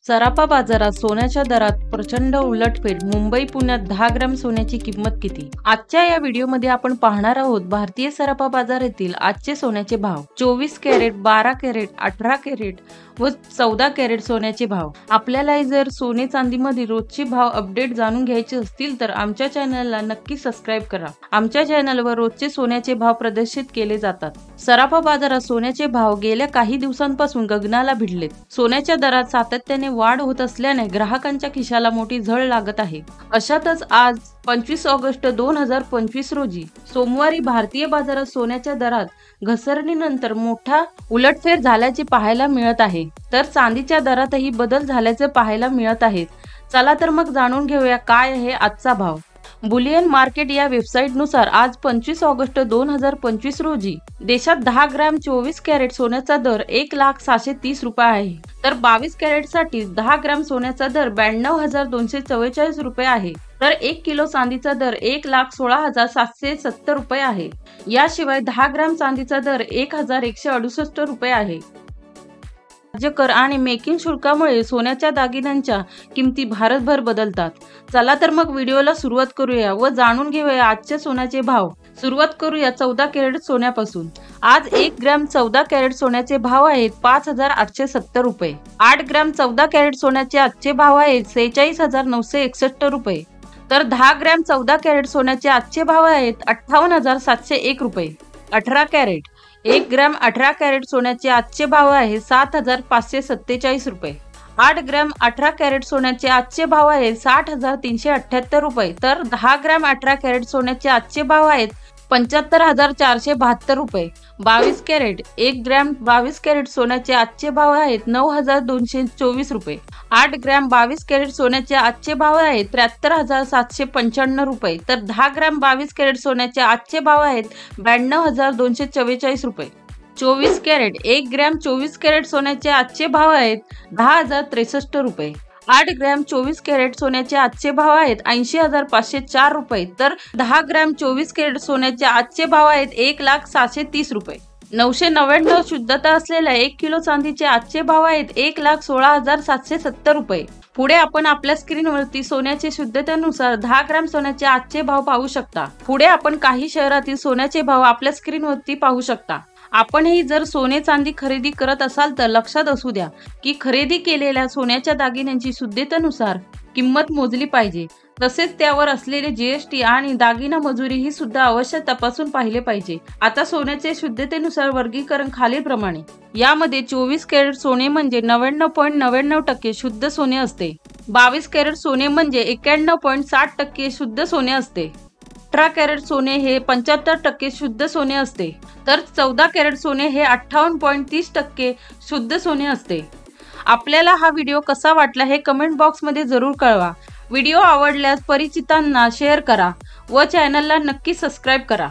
सराफा बाजारात सोन्याच्या दरात प्रचंड उलटफेर। मुंबई पुण्यात 10 ग्रॅम सोन्याची किंमत किती? आजच्या या व्हिडिओमध्ये आपण पाहणार आहोत भारतीय सराफा बाजारातील आजचे सोन्याचे भाव, 24 कॅरेट, 12 कॅरेट, 18 कॅरेट व 14 कॅरेट सोन्याचे भाव। आपल्याला जर सोने चांदीमध्ये रोजचे भाव अपडेट जाणून घ्यायचे असतील तर आमच्या चॅनलला नक्की सबस्क्राइब करा। आमच्या चॅनलवर रोजचे सोन्याचे भाव प्रदर्शित केले जातात। सराफा बाजारात सोन्याचे भाव गेल्या काही दिवसांपासून गगनाला भिडलेत। सोन्याच्या दरात सातत्याने वाढ होत असल्याने ग्राहकांच्या खिशाला मोठी झळ लागत आहे। अशातच आज 25 ऑगस्ट 2025 रोजी सोमवारी भारतीय बाजारात सोन्याच्या दरात घसरणीनंतर मोठा उलटफेर झाल्याचे पाहायला मिळत आहे, तर चांदीच्या दरातही बदल झाल्याचे पाहायला मिळत आहे। चला तर मग जाणून घेऊया काय आहे आजचा भाव। बुलियन मार्केट या वेबसाईटनुसार आज 25 ऑगस्ट 2025 रोजी देशात 10 ग्रॅम 24 कॅरेट सोन्याचा दर 1,730 रुपये आहे, तर 22 कॅरेट साठी 10 ग्रॅम सोन्याचा दर 92,244 रुपये आहे, तर 1 किलो चांदीचा दर 1,16,770 रुपये आहे। याशिवाय 10 ग्रॅम चांदीचा दर 1,168 रुपये आहे। राज्य कर आणि मेकिंग शुल्कामुळे सोन्याच्या दागिन्यांच्या किमती भारतभर बदलतात। चला तर मग व्हिडिओला सुरुवात करूया व जाणून घेऊया आजचे सोन्याचे भाव। सुरुवात करूया 14 कॅरेट सोन्यापासून। आज 1 ग्रॅम 14 कॅरेट सोन्याचे भाव आहेत 5,870 रुपये। 8 ग्रॅम 14 कॅरेट सोन्याचे आजचे भाव आहेत 46,961 रुपये, तर 10 ग्रॅम 14 कॅरेट सोन्याचे आजचे भाव आहेत 58,701 रुपये। 18 कॅरेट 1 ग्रॅम 18 कॅरेट सोन्याचे आजचे भाव आहे 7,547 रुपये। 8 ग्रॅम 18 कॅरेट सोन्याचे आजचे भाव आहेत 60,378 रुपये, तर 10 ग्रॅम 18 कॅरेट सोन्याचे आजचे भाव आहेत 75,472 रुपये। 22 कॅरेट 1 ग्रॅम 22 कॅरेट सोन्याचे आजचे भाव आहेत 9,224 रुपये। 8 ग्रॅम 22 कॅरेट सोन्याचे आजचे भाव आहेत 73,795 रुपये, तर 10 ग्रॅम 22 कॅरेट सोन्याचे आजचे भाव आहेत 92,244 रुपये। 24 कॅरेट 1 ग्रॅम 24 कॅरेट सोन्याचे आजचे भाव आहेत 10,063 रुपये। 8 ग्रॅम 24 कॅरेट सोन्याचे आजचे भाव आहेत 80,504 रुपये, तर 10 ग्रॅम 24 कॅरेट सोन्याचे आजचे भाव आहेत 1,730 रुपये। 999 शुद्धता असलेल्या 1 किलो चांदीचे आजचे भाव आहेत 1,16,770 रुपये। पुढे आपण आपल्या स्क्रीनवरती सोन्याचे शुद्धतेनुसार 10 ग्रॅम सोन्याचे आजचे भाव पाहू शकता। पुढे आपण काही शहरातील सोन्याचे भाव आपल्या स्क्रीनवरती पाहू शकता। आपणही जर सोने चांदी खरेदी करत असाल तर लक्षात असू द्या की खरेदी केलेल्या सोन्याच्या दागिन्यांची शुद्धतेनुसार किंमत मोजली पाहिजे, तसेच त्यावर असलेले जीएसटी आणि दागिना मजुरी ही सुद्धा अवश्य तपासून पाहिले पाहिजे। आता सोन्याचे शुद्धतेनुसार वर्गीकरण खालीलप्रमाणे। यामध्ये 24 कॅरेट सोने म्हणजे 99.99% शुद्ध सोने असते। 22 कॅरेट सोने म्हणजे 91.60% शुद्ध सोने असते। 18 कॅरेट सोने हे 75% शुद्ध सोने असते, तर 14 कॅरेट सोने हे 58.30% शुद्ध सोने असते। आपल्याला हा व्हिडिओ कसा वाटला हे कमेंट बॉक्समध्ये जरूर कळवा। व्हिडिओ आवडल्यास परिचितांना शेअर करा व चॅनलला नक्की सबस्क्राइब करा।